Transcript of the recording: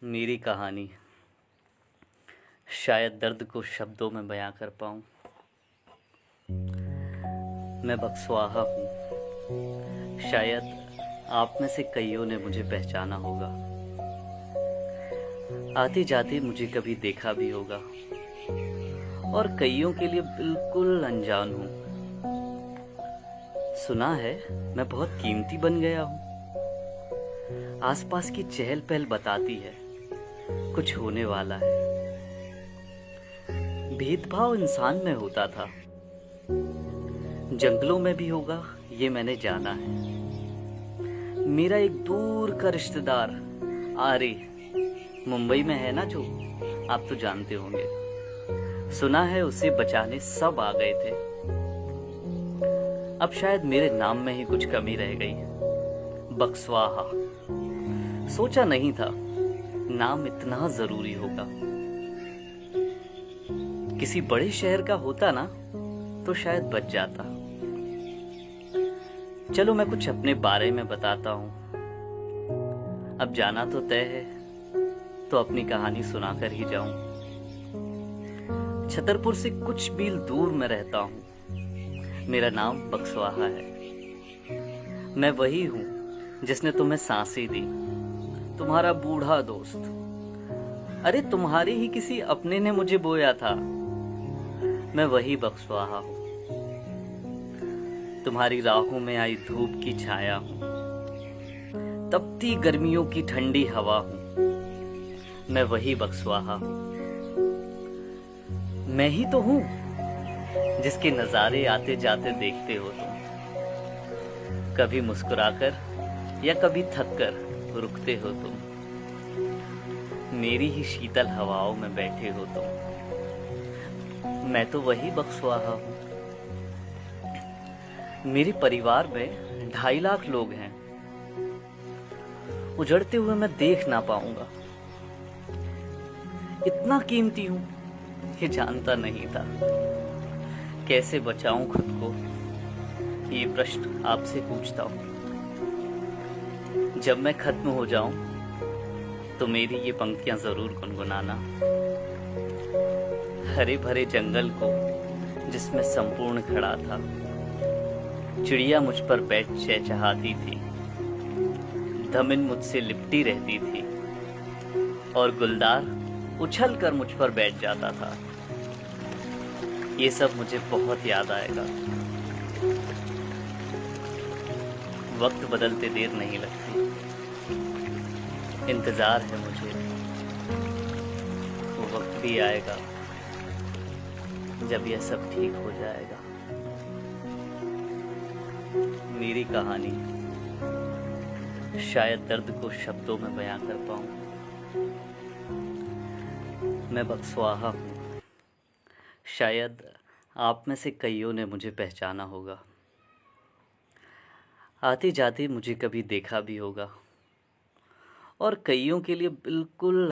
मेरी कहानी शायद दर्द को शब्दों में बयां कर पाऊं। मैं बक्सवाहा हूँ। शायद आप में से कईयों ने मुझे पहचाना होगा। आते जाते मुझे कभी देखा भी होगा और कईयों के लिए बिल्कुल अनजान हूँ। सुना है मैं बहुत कीमती बन गया हूँ। आसपास की चहल पहल बताती है कुछ होने वाला है। भेदभाव इंसान में होता था, जंगलों में भी होगा ये मैंने जाना है। मेरा एक दूर का रिश्तेदार आरे मुंबई में है ना, जो आप तो जानते होंगे। सुना है उसे बचाने सब आ गए थे। अब शायद मेरे नाम में ही कुछ कमी रह गई। बक्सवाहा सोचा नहीं था नाम इतना जरूरी होगा। किसी बड़े शहर का होता ना तो शायद बच जाता। चलो मैं कुछ अपने बारे में बताता हूँ। अब जाना तो तय है तो अपनी कहानी सुनाकर ही जाऊं। छतरपुर से कुछ मील दूर में रहता हूँ। मेरा नाम बक्सवाहा है। मैं वही हूँ जिसने तुम्हें सांसें दी, तुम्हारा बूढ़ा दोस्त। अरे तुम्हारे ही किसी अपने ने मुझे बोया था। मैं वही बक्सवाहा हूँ। तुम्हारी राहों में आई धूप की छाया हूँ, तपती गर्मियों की ठंडी हवा हूँ। मैं वही बक्सवाहा हूँ। मैं ही तो हूँ जिसके नजारे आते जाते देखते हो तुम। कभी मुस्कुराकर या कभी थककर रुकते हो तुम। मेरी ही शीतल हवाओं में बैठे हो तुम। मैं तो वही बक्सवाहा हूँ। मेरे परिवार में 2.5 लाख लोग हैं। उजड़ते हुए मैं देख ना पाऊंगा। इतना कीमती हूं ये जानता नहीं था। कैसे बचाऊं खुद को, ये प्रश्न आपसे पूछता हूं। जब मैं खत्म हो जाऊं तो मेरी ये पंक्तियां जरूर गुनगुनाना। हरे भरे जंगल को जिसमें संपूर्ण खड़ा था, चिड़िया मुझ पर बैठ चहचहाती थी। धमिन मुझसे लिपटी रहती थी और गुलदार उछल कर मुझ पर बैठ जाता था। ये सब मुझे बहुत याद आएगा। वक्त बदलते देर नहीं लगती। इंतजार है मुझे, वो वक्त भी आएगा जब यह सब ठीक हो जाएगा। मेरी कहानी शायद दर्द को शब्दों में बयां कर पाऊं। मैं बक्सवाहा हूँ। शायद आप में से कईयों ने मुझे पहचाना होगा। आते जाते मुझे कभी देखा भी होगा और कईयों के लिए बिल्कुल